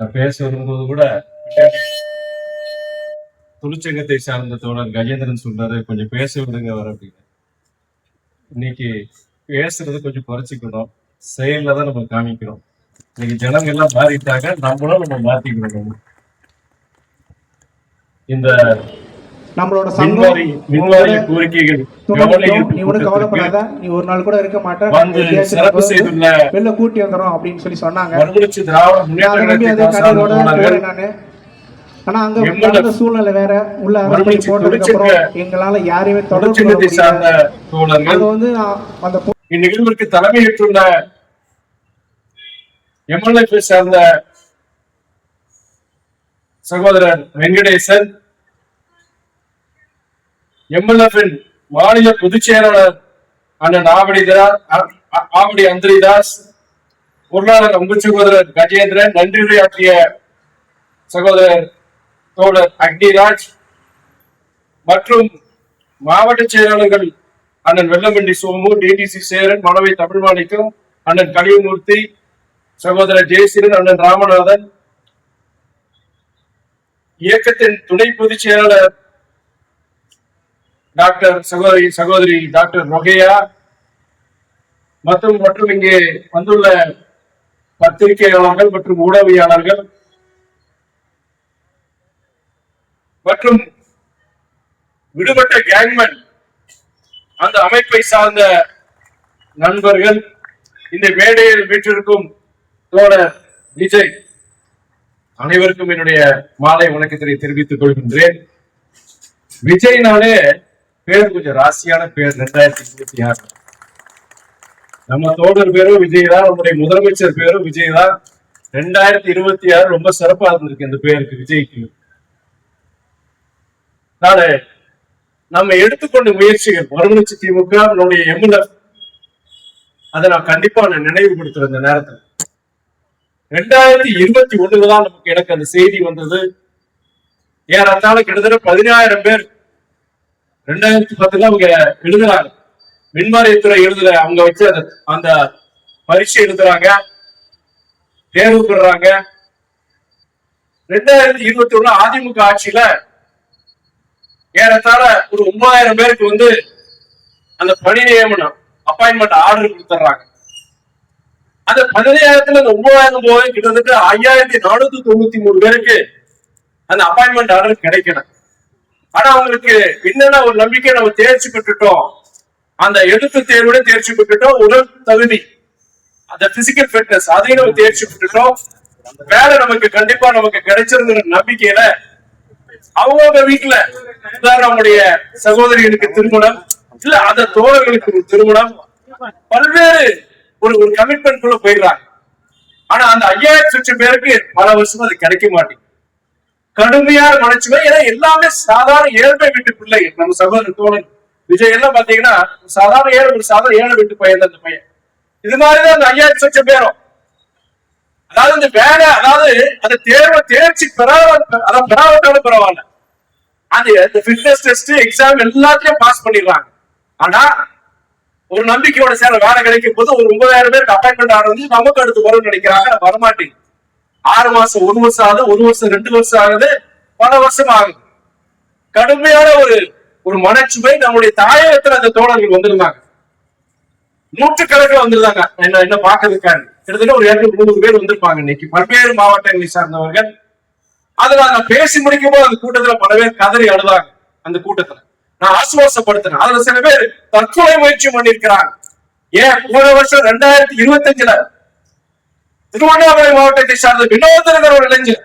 நான் பேச வரும்போது கூட தொழிற்சங்கத்தை சார்ந்த தோழர் கஜேந்திரன் சொல்றாரு, கொஞ்சம் பேச விடுங்க வர அப்படின்னு. இன்னைக்கு பேசுறது கொஞ்சம் குறைச்சிக்கணும், செயல்ல தான் நம்ம காமிக்கணும். இன்னைக்கு ஜனங்க எல்லாம் மாறிட்டாங்க, நம்மளும் நம்ம மாத்திக்கணும். இந்த நம்மளோட மின்வாரிய கோரிக்கைகள் நீ ஒன்றும் கவலைப்படாத, நீ ஒரு நாள் கூட இருக்க மாட்டேன், வெளில கூட்டி வந்துடும் அப்படின்னு சொல்லி சொன்னாங்க. நானு ஆனா அங்க சூழ்நிலை வேற, உள்ள அரசு போட்டதுக்கு அப்புறம் எங்களால யாரையுமே தொடர்பு வந்து அந்த இந்நிகழ்வுக்கு தலைமையேற்றுள்ள எம்எல்ஏ சார்ந்த சகோதரர் வெங்கடேசன், எம்எல்ஏ மாநில பொதுச் செயலாளர் அண்ணன் ஆவடி அந்திரிதாஸ், பொருளாளர் அன்பு சகோதரர் கஜேந்திரன், நன்றி உரையாற்றிய சகோதரர் தோழர் அக்னிராஜ் மற்றும் மாவட்ட செயலாளர்கள் அண்ணன் வெள்ளமண்டி சோமு, டிடிசி சேரன், மனவை தமிழ்மாணிக்கம், அண்ணன் கலியமூர்த்தி, சகோதரர் ஜெயசீரன், அண்ணன் ராமநாதன், இயக்கத்தின் துணை பொதுச் செயலாளர் டாக்டர் சகோதரி டாக்டர் ரொகையா மற்றும் இங்கே வந்துள்ள பத்திரிகையாளர்கள் மற்றும் ஊடகவியாளர்கள் மற்றும் விடுபட்ட கேங்மேன் அந்த அமைப்பை சார்ந்த நண்பர்கள், இந்த மேடையில் வீற்றிருக்கும் தோழர் விஜய், அனைவருக்கும் என்னுடைய மாலை வணக்கத்தை தெரிவித்துக் கொள்கின்றேன். விஜய்னாலே பேர் கொஞ்சம் ராசியான பேர். 2026 நம்ம தோழர் பேரும் விஜய் தான், நம்முடைய முதலமைச்சர் பேரும் விஜய் தான். 2026 ரொம்ப சிறப்பா இருந்திருக்கு இந்த பேருக்கு, விஜய்க்கு. நானு நம்ம எடுத்துக்கொண்ட முயற்சிகள் மறுமலர்ச்சி திமுக எம்எல்ஏ, அதை நான் கண்டிப்பா நினைவுபடுத்துறேன். இந்த நேரத்தில் 2021 தான் எனக்கு அந்த செய்தி வந்தது. ஏறத்தாழ கிட்டத்தட்ட 10,000 பேர் 2010 அவங்க எழுதுறாங்க, மின்வாரியத்துறை எழுதுற, அவங்க வச்சு அந்த பரீட்சை எழுதுறாங்க, தேர்வு பெறாங்க. 2021 அதிமுக ஆட்சியில ஏறத்தாழ ஒரு 9,000 பேருக்கு அந்த பணி நியமனம் அப்பாயின்மெண்ட் ஆர்டர் கொடுத்துறாங்க. அந்த 15,000 அந்த 9,000 போய் கிட்டத்தட்ட 5,493 பேருக்கு அந்த அப்பாயின்மெண்ட் ஆர்டர் கிடைக்கணும். ஆனா அவங்களுக்கு என்னன்னா ஒரு நம்பிக்கை, நம்ம தேர்ச்சி பெற்றுட்டோம், அந்த எழுத்து தேர்வோட தேர்ச்சி பெற்றுட்டோம், உடல் தகுதி அந்த பிசிக்கல் ஃபிட்னஸ் அதையும் நம்ம தேர்ச்சி பெற்றுட்டோம், வேலை நமக்கு கண்டிப்பா நமக்கு கிடைச்சிருந்த நம்பிக்கையில அவங்க வீட்டுல நம்முடைய சகோதரிகளுக்கு திருமணம், இல்ல அந்த தோழர்களுக்கு ஒரு திருமணம், பல்வேறு ஒரு கமிட்மெண்ட் குள்ள போயிடுறாங்க. ஆனா அந்த 5,000 பேருக்கு பல வருஷம் அது கிடைக்க மாட்டேங்குது. கடுமையான மனச்சுமை. ஏன்னா எல்லாமே சாதாரண ஏழ்மை வீட்டு பிள்ளைகள். நம்ம சகோதரர் தோழர் விஜய் எல்லாம் பாத்தீங்கன்னா சாதாரண ஏழை வீட்டு பையன் தான் அந்த பையன். இது மாதிரிதான் அந்த 5,000 பேரும், அதாவது இந்த வேலை, அதாவது அந்த தேர்ச்சி பெறாவிட்டாலும் பரவாயில்ல, அந்த ஃபிட்னஸ் டெஸ்ட் எக்ஸாம் எல்லாத்தையும் பாஸ் பண்ணிடுறாங்க. ஆனா ஒரு நம்பிக்கையோட சேர வேலை கிடைக்கும் போது ஒரு 9,000 பேருக்கு அப்பாயின்மெண்ட் ஆனது நமக்கு அடுத்து வரும்னு நினைக்கிறாங்க, வரமாட்டேங்குது. 6 மாசம், 1 வருஷம் ஆகுது, 1 வருஷம் 2 வருஷம் ஆகுது, பல வருஷம் ஆகுது. கடுமையான ஒரு மனச்சுமை. நம்முடைய தாயகத்துல அந்த தோழர்கள் வந்திருந்தாங்க, 100கணக்கில் வந்திருந்தாங்க என்ன பாக்குறதுக்காக. கிட்டத்தட்ட ஒரு 200 பேர் வந்திருப்பாங்க இன்னைக்கு, பல்வேறு மாவட்டங்களை சார்ந்தவர்கள். அதுல நான் பேசி முடிக்கும் போது அந்த கூட்டத்துல பல பேர் கதறி அழுதாங்க. அந்த கூட்டத்துல நான் ஆசுவாசப்படுத்தினேன். அதுல சில பேர் தற்கொலை முயற்சி பண்ணிருக்கிறாங்க. ஏன் போன வருஷம் 2025 திருவண்ணாமலை மாவட்டத்தை சார்ந்த வினோதர் ஒரு இளைஞர்,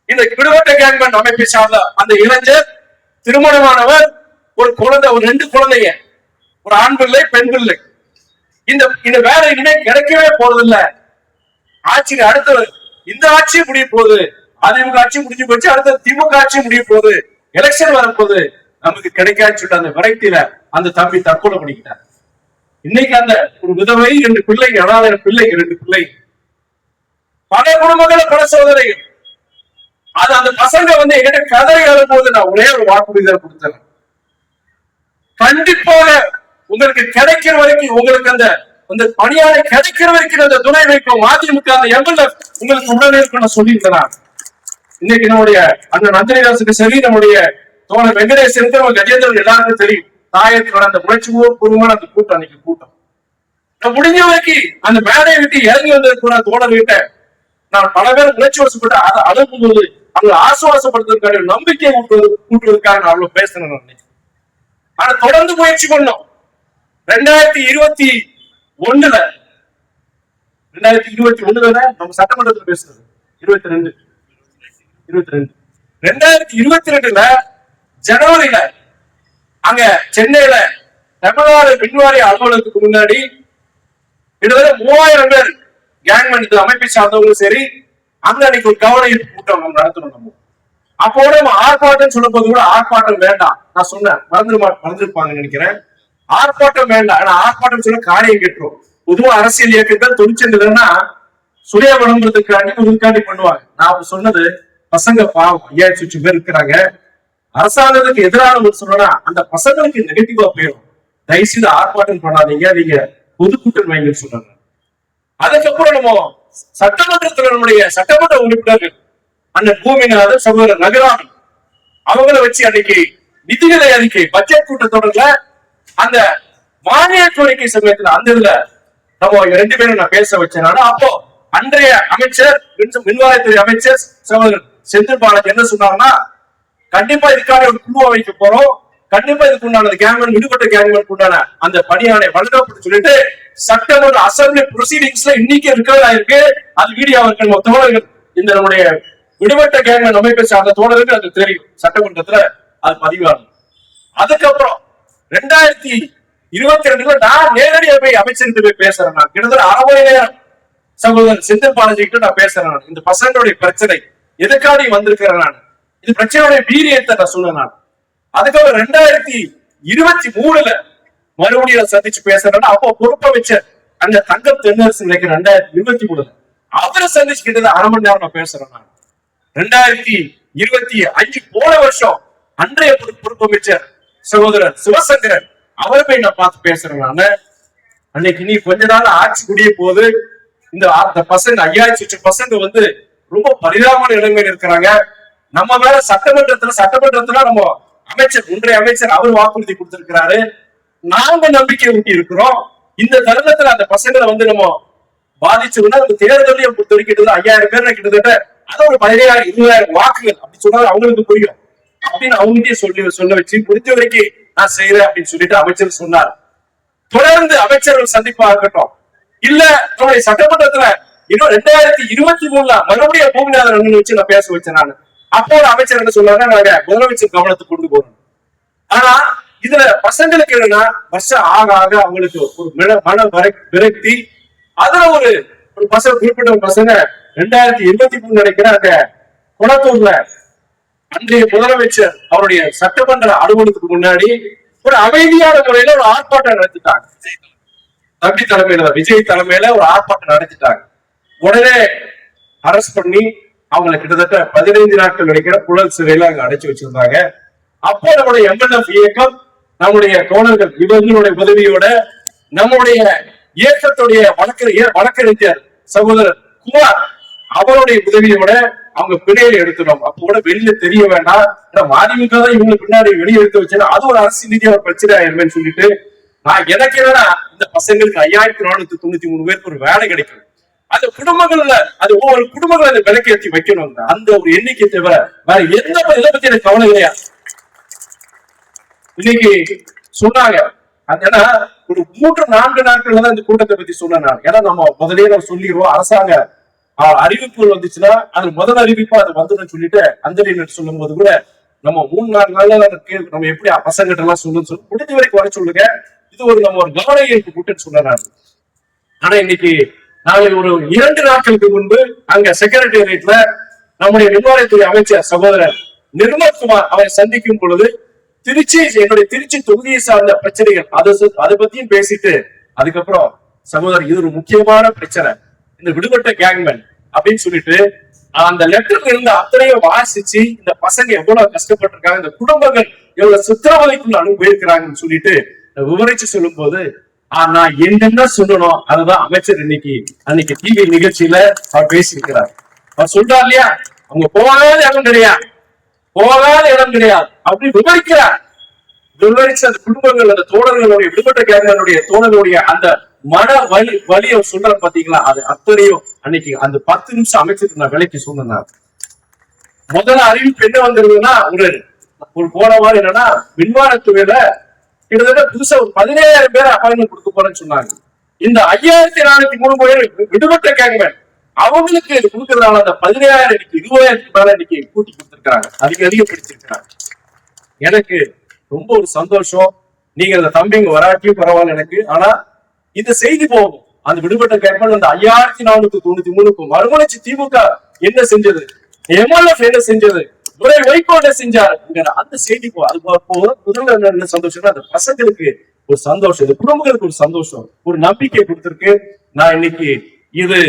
இந்த விடுபட்ட கேங்மேன் அமைப்பை சார்ந்த அந்த இளைஞர் திருமணமானவர், ஒரு குழந்தை, ஒரு 2 குழந்தைங்க, ஒரு ஆண் பிள்ளை, பெண் பிள்ளை. இந்த வேலை இனிமே கிடைக்கவே போறதில்ல. ஆட்சிக்கு அடுத்தவர் இந்த ஆட்சி முடிய போகுது, அதிமுக ஆட்சி முடிஞ்சு போச்சு, அடுத்த திமுக ஆட்சி முடிய போகுது, எலெக்ஷன் வரப்போகுது, நமக்கு கிடைக்காதுன்னு சொல்லிட்டு அந்த விரக்தியில அந்த தம்பி தற்கொலை பண்ணிக்கிட்டார். இன்னைக்கு அந்த ஒரு விதவை, 2 பிள்ளைங்க, அதாவது 2 பிள்ளை, பல குடும்பங்கள பல சோதனைகள். அது அந்த பசங்க என்கிட்ட கதறி அழும்போது நான் ஒரே ஒரு வாக்குறுதி கொடுத்தேன், கண்டிப்பாக உங்களுக்கு கிடைக்கிற வரைக்கும், உங்களுக்கு அந்த பணியாளர் கிடைக்கிற வரைக்கும் அந்த துணை வைக்கும் அதிமுக அந்த எம்எல்ஏ உங்களுக்கு உடனே இருக்க நான் சொல்லியிருந்தேன். இன்னைக்கு நம்முடைய அந்த நந்தினிதாசுக்கு சரி, நம்முடைய தோழர் வெங்கடேசனுக்கு, நம்ம கஜேந்திரன் எல்லாருக்கும் தெரியும் தாயத்தோட அந்த உணர்ச்சி பூர்வமான அந்த கூட்டம். அன்னைக்கு கூட்டம் நான் முடிஞ்ச வரைக்கும் அந்த மேடையை விட்டு இறங்கி வந்திருக்கிற தோழர் கிட்ட நான் பல பேர் உணர்ச்சி வசப்பட்டு அதை அழுகும்போது அவங்க ஆசுவாசப்படுத்துவதற்கான நம்பிக்கையை கூட்டுவதற்காக நான் அவ்வளவு பேசணும். ஆனா தொடர்ந்து முயற்சி பண்ணோம். 2021 நம்ம சட்டமன்றத்தில் பேசுறது 2022 ஜனவரியில அங்க சென்னையில தமிழ்நாடு மின்வாரிய அலுவலகத்துக்கு முன்னாடி கிட்டத்தட்ட 3000 பேர் கேங்மெண்ட் அமைப்பை சார்ந்தவங்களும் சரி, அங்க அன்னைக்கு ஒரு கவன ஈர்ப்பு கூட்டம் நம்ம நடத்தணும். நம்ம அப்போ நம்ம ஆர்ப்பாட்டம் சொல்லும் போது கூட ஆர்ப்பாட்டம் வேண்டாம் நான் சொன்னேன், மறந்துருப்பாங்க நினைக்கிறேன். ஆர்ப்பாட்டம் வேண்டாம், ஆனா ஆர்ப்பாட்டம் சொல்ல காரியம் கேட்டுரும். பொதுவா அரசியல் இயக்கங்கள் தொழிற்சங்கம்னா சுய விளம்பரத்துக்காண்டி பண்ணுவாங்க. நான் சொன்னது பசங்க பாவம் 5000 பேர் இருக்கிறாங்க. அரசாங்கத்துக்கு எதிரான சொன்னா அந்த பசங்களுக்கு நெகட்டிவா போயிடும். தயவுசெய்து ஆர்ப்பாட்டம் பண்ணாதீங்க, நீங்க பொதுக்கூட்டம் வைங்கன்னு சொன்னாங்க. அதுக்கப்புறம் நம்ம சட்டமன்றத்தில் நம்முடைய சட்டமன்ற உறுப்பினர்கள் அண்ணன் பூமிநாதன், சகோதரர் நகராமன் அவங்கள வச்சு அன்னைக்கு நிதிநிலை அறிக்கை பட்ஜெட் கூட்டத்தொடர்ல அந்த மானிய கோரிக்கை சமயத்துல அந்த இதுல நம்ம 2 பேரும் நான் பேச வச்சேன். அப்போ அன்றைய அமைச்சர் மின்வாரியத்துறை அமைச்சர் சகோதரர் செந்தில் பாலாஜி என்ன சொன்னாங்கன்னா, கண்டிப்பா இதுக்கான ஒரு குழுவை வைக்க போறோம், கண்டிப்பா இதுக்கு உண்டான கேங்மெண்ட் விடுபட்ட கேங்மெண்ட் உண்டான அந்த பணியானை வழங்கப்பட்டு சொல்லிட்டு சட்டமன்ற அசம்பிளி ப்ரொசீடிங்ஸ்ல இன்னைக்கு இருக்கிறதா இருக்கு. அது வீடியோவிற்கு தோழர்கள் இந்த நம்முடைய விடுபட்ட கேங்மெண்ட் அமைப்பை சார்ந்த தோழருக்கு அது தெரியும், சட்டமன்றத்துல அது பதிவாகும். அதுக்கப்புறம் 2022 நான் நேரடியாக போய் அமைச்சர்கிட்ட போய் பேசுறேன். நான் கிட்டத்தட்ட 1/2 மணி நேரம் சகோதரர் செந்தில் பாலாஜி கிட்ட நான் பேசுறேன். இந்த பசங்களுடைய பிரச்சனை எதுக்காக வந்திருக்கிறேன், நான் இது பிரச்சனையுடைய வீரியத்தை நான் சொன்னேன். நான் அதுக்கப்புறம் 2023 மறுபடியும் சந்திச்சு பேசுறேன். அப்போ பொறுப்பமைச்சர் அந்த தங்கம் தென்னரசு நினைக்கிறேன் 2023 அவரை சந்திச்சு கிட்டத்தட்ட 1/2 மணி நேரம் நான் பேசுறேன். நான் 2025 போன வருஷம் அன்றைய பொறுப்பமைச்சர் சகோதரர் சிவசங்கரன் அவரை போய் நான் பார்த்து பேசுறேன். நானு அன்னைக்கு நீ கொஞ்ச நாள் ஆட்சி கூடிய போது இந்த பசங்க 5000 பசங்க வந்து ரொம்ப பரிதாபமான இடங்கள் இருக்கிறாங்க. நம்ம வேற சட்டமன்றத்துல நம்ம அமைச்சர் ஒன்றிய அமைச்சர் அவர் வாக்குறுதி கொடுத்திருக்கிறாரு, நாங்க நம்பிக்கை ஊட்டி இருக்கிறோம். இந்த தருணத்துல அந்த பசங்களை வந்து நம்ம பாதிச்சோம்னா தேர்தலையும் பொறுத்த வரைக்கும் 5000 பேர் கிட்டத்தட்ட அது ஒரு 10000-20,000 வாக்குகள் அப்படி சொன்னா அவங்களுக்கு புரியும் அப்படின்னு அவங்ககிட்டயே சொல்ல வச்சு முடிஞ்ச வரைக்கும் நான் செய்யறேன் அப்படின்னு சொல்லிட்டு அமைச்சர் சொன்னார். தொடர்ந்து அமைச்சர்கள் சந்திப்பா இருக்கட்டும் இல்ல நம்முடைய சட்டமன்றத்துல இன்னும் 2023 மறுபடியும் பூமிநாதன் வச்சு நான் பேச வச்சேன். நான் அப்போ அமைச்சர் என்ன சொன்னாங்க, நாங்க முதலமைச்சர் கவனத்துக்கு கொண்டு போறோம். ஆனா இதுல பசங்களுக்கு என்னன்னா வருஷம் ஆக ஆக அவங்களுக்கு ஒரு மன விரக்தி. அதுல ஒரு பசங்க குறிப்பிட்ட பசங்க 2023 நினைக்கிற அந்த குளத்தூர்ல அன்றைய முதலமைச்சர் அவருடைய சட்டமன்ற அலுவலகத்துக்கு முன்னாடி ஒரு அமைதியான முறையில ஒரு ஆர்ப்பாட்டம் நடத்திட்டாங்க. தம்பி தலைமையில விஜய் தலைமையில ஒரு ஆர்ப்பாட்டம் நடத்திட்டாங்க. உடனே அரஸ்ட் பண்ணி அவங்களை கிட்டத்தட்ட 15 நாட்கள் நினைக்கிற புழல் சிறையில அங்க அடைச்சு வச்சிருந்தாங்க. அப்போ நம்முடைய MNF இயக்கம் நம்முடைய தோழர்கள் இவர்களுடைய உதவியோட நம்முடைய இயக்கத்துடைய வழக்கறிஞர் சகோதரர் குமார் அவருடைய உதவியோட அவங்க பிணையில எடுத்துடும். அப்போ கூட வெளியில தெரிய வேண்டாம், அதிமுக தான் இவங்க பின்னாடி வெளியே எடுத்து வச்சா அது ஒரு அரசியல் ரீதியா ஒரு பிரச்சனை ஆயிருமேன்னு சொல்லிட்டு நான் எனக்கு என்னன்னா இந்த பசங்களுக்கு 5493 பேருக்கு ஒரு வேலை கிடைக்கும். அந்த குடும்பங்கள்ல அது ஒவ்வொரு குடும்பங்களை அந்த விலைக்கு ஏற்றி வைக்கணும். அந்த ஒரு எண்ணிக்கை தவிர வேற எந்த இதை பத்தி எனக்கு கவலை கிடையாது. இன்னைக்கு சொன்னாங்க அதனால ஒரு 3-4 நாட்கள் தான் இந்த கூட்டத்தை பத்தி சொன்னேன். ஏன்னா நம்ம முதலே நம்ம சொல்லிடுவோம், அரசாங்க அறிவிப்புகள் வந்துச்சுன்னா அது முதல் அறிவிப்பா அது வந்துடும் சொல்லிட்டு அஞ்சலி சொல்லும் போது கூட நம்ம 3-4 நாள்ல நம்ம எப்படி பசங்கிட்ட எல்லாம் சொல்லு முடிஞ்ச வரைக்கும் வர சொல்லுங்க. இது ஒரு நம்ம ஒரு கவன ஈர்ப்பு கூட்டம்னு சொன்னேன். ஆனா இன்னைக்கு நாளை ஒரு 2 நாட்களுக்கு முன்பு அங்க செக்ரட்டேரியட்ல நம்முடைய மின்வாரியத்துறை அமைச்சர் சகோதரர் நிர்மல்குமார் அவரை சந்திக்கும் பொழுது என்னுடைய திருச்சி தொகுதியை சார்ந்த பிரச்சனைகள் அதை பத்தியும் பேசிட்டு அதுக்கப்புறம் சகோதரர் இது ஒரு முக்கியமான பிரச்சனை இந்த விடுபட்ட கேங்மெண்ட் அப்படின்னு சொல்லிட்டு அந்த லெட்டர்ல இருந்த அத்தனையும் வாசிச்சு இந்த பசங்க எவ்வளவு கஷ்டப்பட்டிருக்காங்க, இந்த குடும்பங்கள் எவ்வளவு சித்திரவதைக்குள்ள போயிருக்கிறாங்கன்னு சொல்லிட்டு விவரிச்சு சொல்லும் போது நான் என்னென்ன சொல்லணும் அதுதான் அமைச்சர் அன்னைக்கு டிவி நிகழ்ச்சியில அவர் பேசியிருக்கிறார். அவர் சொல்றார் இல்லையா, அவங்க போகாத இடம் கிடையாது, போகாத இடம் கிடையாது அப்படி விவரிக்கிறார். விவரிச்சு அந்த குடும்பங்கள், அந்த தோழர்களுடைய விடுபட்ட கேரளுடைய தோழர்களுடைய அந்த மன வலி அவர் சொல்றாரு பாத்தீங்களா, அது அத்தனையும் அன்னைக்கு அந்த 10 நிமிஷம் அமைச்சருக்கு நான் விலைக்கு சொன்னேன். முதல்ல அறிவிப்பு என்ன வந்திருந்ததுன்னா, ஒரு போன வாரம் என்னன்னா மின்வாரத்துறையில கிட்டத்தட்ட புதுசா ஒரு 17,000 பேர் அப்பாயின்மெண்ட் கொடுக்க போறேன்னு சொன்னாங்க. இந்த 5,403 பேர் விடுபட்ட கேங்மேன் அவங்களுக்கு கொடுக்கறதால அந்த 17,000 20,000 மேல இன்னைக்கு கூட்டி கொடுத்திருக்காங்க, அதிகப்படுத்திருக்கிறாங்க. எனக்கு ரொம்ப ஒரு சந்தோஷம். நீங்க அந்த தம்பிங்க வராட்டியும் பரவாயில்ல எனக்கு. ஆனா இந்த செய்தி போகும், அந்த விடுபட்ட கேட்பால் அந்த 5,493 மறுமலர்ச்சி திமுக என்ன செஞ்சது, எம்எல்எஃப் என்ன செஞ்சது, துரை வைகோ என்ன செஞ்சாரு, அந்த செய்தி அது முதல்ல என்ன சந்தோஷம், அந்த பசங்களுக்கு ஒரு சந்தோஷம், இந்த குடும்பங்களுக்கு ஒரு சந்தோஷம், ஒரு நம்பிக்கை கொடுத்திருக்கு. நான் இன்னைக்கு இது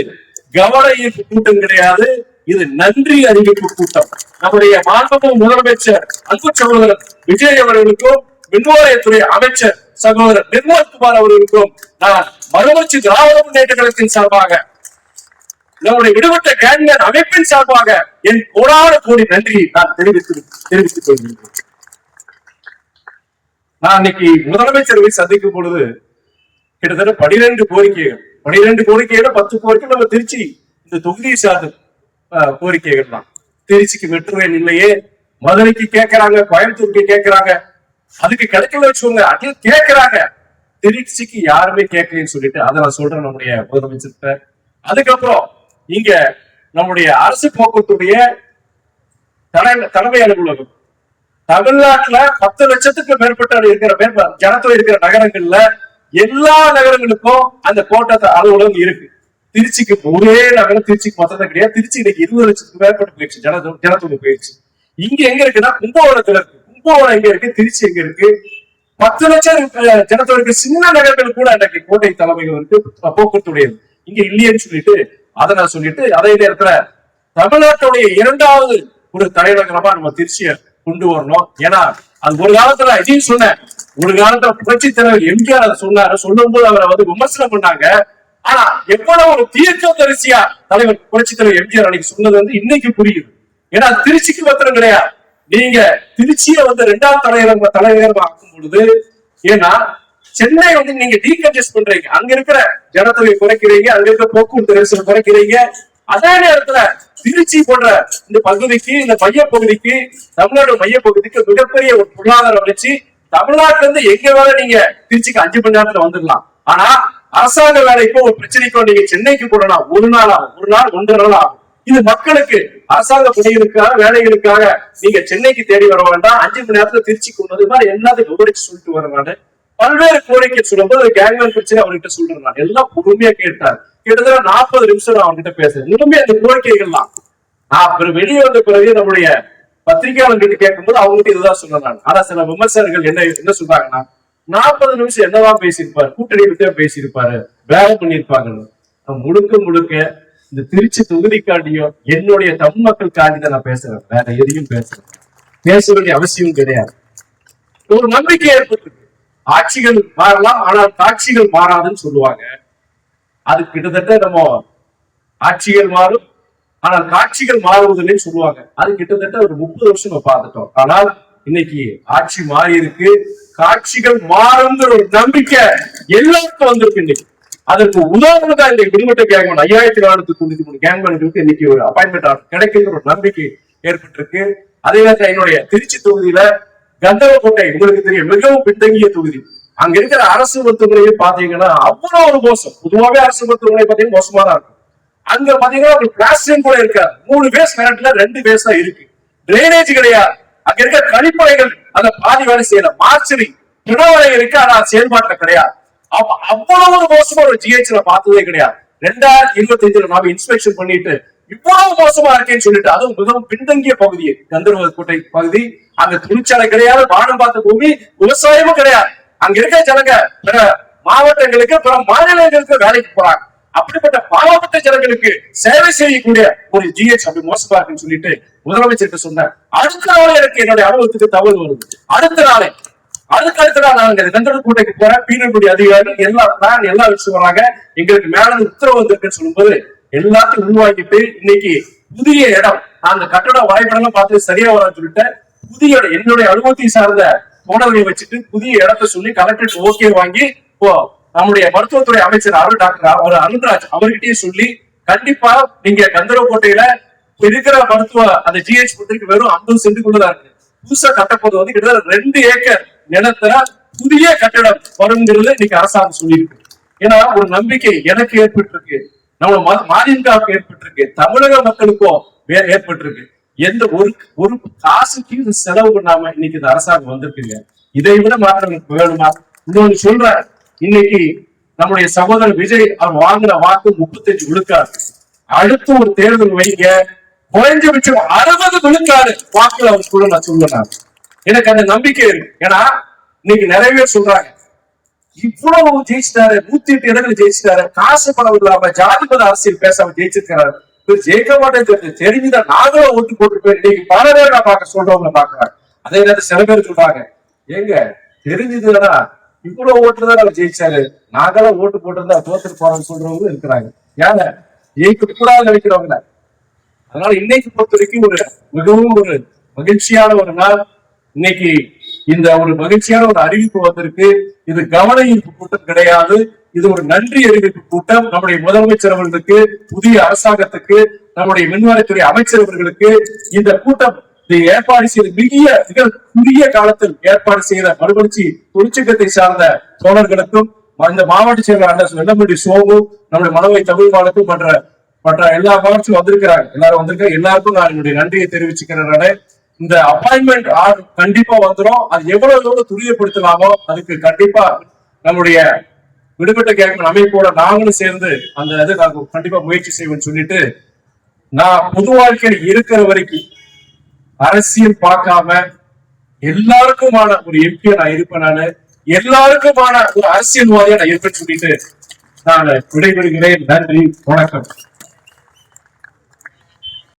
கவன ஈர்ப்பு கூட்டம் கிடையாது, இது நன்றி அறிவிப்பு கூட்டம். நம்முடைய மாண்புமிகு முதலமைச்சர் அன்பு சகோதரர் விஜய் அவர்களுக்கும், மின்வாரியத்துறை அமைச்சர் சகோதரர் நிர்மல்குமார் அவர்களுக்கும் நான் மறுமலர்ச்சி திராவிட முன்னேற்ற கழகத்தின் சார்பாக, நம்முடைய விடுபட்ட கேங்மேன் அமைப்பின் சார்பாக என் கோடான கோடி நன்றியை நான் தெரிவித்துக் கொள்கிறேன். நான் இன்னைக்கு முதலமைச்சரை சந்திக்கும் பொழுது கிட்டத்தட்ட 12 கோரிக்கைகள், 12 கோரிக்கையில 10 கோரிக்கை நம்ம திருச்சி இந்த தொகுதியை சார்ந்த கோரிக்கைகள் தான். திருச்சிக்கு மெட்ரோ ரயில் இல்லையே, மதுரைக்கு கேட்கிறாங்க, கோயம்புத்தூருக்கு கேட்கிறாங்க, அதுக்கு கிடைக்கல வச்சுக்கோங்க, அதையும் கேட்கிறாங்க. திருச்சிக்கு யாருமே கேட்கலன்னு சொல்லிட்டு அதை நான் சொல்றேன் நம்முடைய முதலமைச்சர்கிட்ட. அதுக்கப்புறம் இங்க நம்முடைய அரசு போக்குவரத்துடைய தலைமை அலுவலகம் தமிழ்நாட்டுல 10 லட்சத்துக்கு மேற்பட்ட இருக்கிற ஜனத்தொகை இருக்கிற நகரங்கள்ல எல்லா நகரங்களுக்கும் அந்த கோட்டை அலுவலகம் இருக்கு. திருச்சிக்கு ஒரே நகரம் திருச்சிக்கு மொத்தம் கிடையாது. திருச்சி இன்னைக்கு 20 லட்சத்துக்கு மேற்பட்டு போயிடுச்சு, ஜனத்தொகை போயிடுச்சு. இங்க எங்க இருக்குன்னா கும்பகோணத்துல இருக்கு. கும்பகோணம் எங்க இருக்கு, திருச்சி எங்க இருக்கு. 10 லட்சம் ஜனத்தொகை சின்ன நகரங்கள் கூட அன்றைக்கு கோட்டை தலைமைகள் இருக்கு போக்குவரத்துடையது, இங்க இல்லையேன்னு சொல்லிட்டு அதை நான் சொல்லிட்டு, அதே நேரத்துல தமிழ்நாட்டுடைய 2வது ஒரு தலைநகரமா நம்ம திருச்சியை கொண்டு வரணும். ஏன்னா அது ஒரு காலத்துல இதையும் சொன்னேன், ஒரு காலத்துல புரட்சி தலைவர் எம்ஜிஆர் அதை சொன்னாரு. சொல்லும் போது அவரை விமர்சனம் பண்ணாங்க. ஆனா எவ்வளவு ஒரு தீர்க்கதரிசியா தலைவர் புரட்சி தலைவர் எம்ஜிஆர் அன்னைக்கு சொன்னது இன்னைக்கு புரியுது. ஏன்னா திருச்சிக்கு மாத்திரம் கிடையாது, நீங்க திருச்சியை 2வது தலைநகரம் ஆக்கும் பொழுது, ஏன்னா சென்னை நீங்க டீகன்ஜஸ்ட் பண்றீங்க, அங்க இருக்கிற ஜனத்தொகை குறைக்கிறீங்க, அங்க இருக்கிற போக்குவரத்து நெரிசல் குறைக்கிறீங்க. அதே நேரத்துல திருச்சி போன்ற இந்த பகுதிக்கு, இந்த மையப்பகுதிக்கு, தமிழ்நாடு மையப்பகுதிக்கு மிகப்பெரிய ஒரு பொருளாதார வளர்ச்சி. தமிழ்நாட்டுல இருந்து எங்க வேலை நீங்க திருச்சிக்கு 5 மணி நேரத்துல வந்துடலாம். ஆனா அரசாங்க வேலைக்கோ ஒரு பிரச்சனைக்கோ நீங்க சென்னைக்கு போடலாம், 1 நாள் ஆகும், 1 நாள் 1.5 நாள் ஆகும். இது மக்களுக்கு அரசாங்க பணிகளுக்காக வேலைகளுக்காக நீங்க சென்னைக்கு தேடி வர வேண்டாம், 5 மணி நேரத்துல திருச்சிக்கு கொண்டு மாதிரி எல்லாத்தையும் விவரிச்சு சொல்லிட்டு வரேன். பல்வேறு கோரிக்கை சொல்லும்போது கேங்மேன் பிரச்சனை அவர்கிட்ட சொல்றேன். நான் எல்லாம் பொறுமையா கேட்டார். கிட்டத்தட்ட 40 நிமிஷம் நான் அவர்கிட்ட பேசுறேன். இன்னுமே அந்த கோரிக்கைகள்லாம் நான் வெளியே வந்த பிறகு நம்முடைய பத்திரிகையாளர்கிட்ட கேட்கும்போது அவங்ககிட்ட இதுதான் சொல்றேன். ஆனா சில விமர்சகர்கள் என்ன சொல்றாங்கன்னா, 40 நிமிஷம் என்னதான் பேசியிருப்பாரு, கூட்டணி விட்டு பேசியிருப்பாரு, வேலை பண்ணியிருப்பாங்க. முழுக்க இந்த திருச்சி தொகுதிக்காண்டியும் என்னுடைய தமிழ் மக்களுக்காண்டி தான் நான் பேசுறேன், வேற எதையும் பேச வேண்டிய அவசியம் கிடையாது. ஒரு நம்பிக்கை ஏற்பட்டு ஆட்சிகள் மாறலாம், ஆனால் காட்சிகள் மாறாதுன்னு சொல்லுவாங்க. அது கிட்டத்தட்ட நம்ம ஆட்சிகள் மாறும் ஆனால் காட்சிகள் மாறுவதில்லைன்னு சொல்லுவாங்க. அது கிட்டத்தட்ட ஒரு 30 வருஷம் நம்ம பார்த்துட்டோம். ஆனால் இன்னைக்கு ஆட்சி மாறி இருக்கு, காட்சிகள் மாறுங்கிற ஒரு நம்பிக்கை எல்லாருக்கும் வந்திருக்கு. இன்னைக்கு அதற்கு உதாரணம் தான் இந்த விடுபட்ட கேங்மேன் 5,493 கேங்மேன்களுக்கு இன்னைக்கு ஒரு அப்பாயின்மெண்ட் கிடைக்குங்கிற ஒரு நம்பிக்கை ஏற்பட்டிருக்கு. அதே நேரத்தில் என்னுடைய திருச்சி தொகுதியில கந்தவக்கோட்டை உங்களுக்கு தெரியும், மிகவும் பின்தங்கிய தொகுதி. அங்க இருக்கிற அரசு மருத்துவமனையை பாத்தீங்கன்னா அவ்வளவு ஒரு மோசம். பொதுவாகவே அரசு மருத்துவமனை பாத்தீங்கன்னா மோசமா தான் இருக்கும். அங்க பாத்தீங்கன்னா ஒரு கிளாஸ் கூட இருக்காது, 3 பேஸ் கரண்ட்ல 2 பேஸ் தான் இருக்கு. டிரைனேஜ் கிடையாது. அங்க இருக்க கழிப்பறைகள் அந்த பாதி வேலை செய்யல. மார்ச்சரி பிணவரை இருக்கு, ஆனா செயல்பாட்டுல கிடையாது. அவ்வளவு ஒரு மோசமா ஒரு ஜிஹெச்ல பார்த்ததே கிடையாது. 2025 நாம இன்ஸ்பெக்ஷன் பண்ணிட்டு இவ்வளவு மோசமா இருக்கேன்னு சொல்லிட்டு, அதுவும் மிகவும் பின்தங்கிய பகுதி கந்தர்வக்கோட்டை பகுதி. அங்க தொழிற்சாலை கிடையாது, வானம் பார்த்த பூமி, விவசாயமும் கிடையாது. அங்க இருக்க ஜனங்க பிற மாவட்டங்களுக்கு, பிற மாநிலங்களுக்கு வேலைக்கு போறாங்க. அப்படிப்பட்ட பாவப்பட்ட ஜனங்களுக்கு சேவை செய்யக்கூடிய ஒரு ஜிஹெச் அப்படி மோசமா இருக்குன்னு சொல்லிட்டு முதலமைச்சருக்கு சொன்னேன். அடுத்த நாளே எனக்கு என்னுடைய அனுபவத்துக்கு தகவல் வருது. அடுத்த நாளே அதுக்கு அடுத்ததா நாங்க கந்தரக்கோட்டைக்கு போற பீனங்குடி அதிகாரி எல்லா பிளான் எல்லாம் வச்சு வராங்க. எங்களுக்கு மேல உத்தரவு வந்திருக்குன்னு சொல்லும்போது எல்லாத்தையும் உருவாக்கிட்டு இன்னைக்கு புதிய இடம் அந்த கட்டட வரைபடம் பார்த்து சரியா வரான்னு சொல்லிட்டு புதிய என்னுடைய அனுமதி சார்ந்த தோழர்களை வச்சுட்டு புதிய இடத்தை சொல்லி கலெக்டர் ஓகே வாங்கி நம்முடைய மருத்துவத்துறை அமைச்சர் டாக்டர் அருண்ராஜ் அவர்கிட்டயே சொல்லி கண்டிப்பா நீங்க கந்தரக்கோட்டையில இருக்கிற மருத்துவ அந்த ஜிஹெச் பத்திரிக்கை வெறும் 50 சென்ட்டுக்குள்ளதான் இருக்கு. புதுசா கட்டப்போது வந்து கிட்டத்தட்ட 2 ஏக்கர் நிலத்துல புதிய கட்டடம் வருங்கிறது இன்னைக்கு அரசாங்கம் சொல்லியிருக்கு. ஏன்னா ஒரு நம்பிக்கை எனக்கு ஏற்பட்டு இருக்கு, நம்ம மாநிலங்களுக்கு ஏற்பட்டு இருக்கு, தமிழக மக்களுக்கும் ஏற்பட்டு இருக்கு. எந்த ஒரு காசுக்கு செலவு பண்ணாம இன்னைக்கு இந்த அரசாங்கம் வந்திருக்குங்க. இதை விட மாற்றம் வேணுமா? இன்னொன்னு சொல்ற, இன்னைக்கு நம்முடைய சகோதரர் விஜய் அவர் வாங்கின வாக்கு 35 விழுக்காடு. அடுத்து ஒரு தேர்தல் வைங்க, குறைஞ்சபட்சம் 60 விழுக்காடு வாக்குல அவர் கூட நான் சொல்லுறேன். எனக்கு அந்த நம்பிக்கை இருக்கு. ஏன்னா இன்னைக்கு நிறைய பேர் சொல்றாங்க இவ்வளவு ஜெயிச்சிட்டாரு, 108 இடங்கள் ஜெயிச்சிட்டாரு, காசு பணம் இல்லாம ஜாதிபத அரசியல் பேசாம ஜெயிச்சிருக்கிறாரு, ஜெயிக்க மாட்டேன் தெரிஞ்சுதான் நாங்களும் ஓட்டு போட்டு இன்னைக்கு பல பேர் நான் பார்க்க சொல்றவங்க பாக்குறேன். அதே நேரத்தில் சில பேர் சொல்றாங்க ஏங்க தெரிஞ்சதுன்னா இவ்வளவு ஓட்டு தான் அவர் ஜெயிச்சாரு, நாங்களும் ஓட்டு போட்டு தோத்துட்டு போறோம்னு சொல்றவங்க இருக்கிறாங்க. ஏங்க ஜெயிக்க கூடாது நினைக்கிறவங்க. அதனால இன்னைக்கு பொறுத்த வரைக்கும் மிகவும் ஒரு மகிழ்ச்சியான ஒரு நாள். இன்னைக்கு இந்த ஒரு மகிழ்ச்சியான ஒரு அறிவிப்பு வந்திருக்கு. இது கவன ஈர்ப்பு கூட்டம் கிடையாது, இது ஒரு நன்றி அறிவிப்பு கூட்டம். நம்முடைய முதலமைச்சர் அவர்களுக்கு, புதிய அரசாங்கத்துக்கு, நம்முடைய மின்வாரித்துறை அமைச்சர் அவர்களுக்கு இந்த கூட்டம் ஏற்பாடு செய்த மிக குறுகிய காலத்தில் ஏற்பாடு செய்த மறுமலர்ச்சி தொழிற்சங்கத்தை சார்ந்த தோழர்களுக்கும், இந்த மாவட்ட செயலாளர் வெள்ளமண்டி சோமு, நம்முடைய மனவை தமிழ் மாநிலத்தும் மற்ற எல்லா மாவட்டத்திலும் வந்திருக்கிறாங்க. எல்லாரும் வந்திருக்காங்க. எல்லாருக்கும் நான் என்னுடைய நன்றியை தெரிவிச்சுக்கிறேன். இந்த அப்பாயின்மெண்ட் ஆர்டர் கண்டிப்பா வந்துடும். அது எவ்வளவு துரியப்படுத்தலாமோ அதுக்கு கண்டிப்பா நம்முடைய விடுபட்ட கேட்கும் அமைப்போட நாங்களும் சேர்ந்து அந்த இதை நாங்க கண்டிப்பா முயற்சி செய்வோம்னு சொல்லிட்டு, நான் பொது வாழ்க்கையில் இருக்கிற வரைக்கும் அரசியல் பார்க்காம எல்லாருக்குமான ஒரு எம்பியா நான் இருப்பேன். நானு எல்லாருக்குமான ஒரு அரசியல்வாதியா நான் இருப்பேன்னு சொல்லிட்டு நான் விடைபெறுகிறேன். நன்றி, வணக்கம்.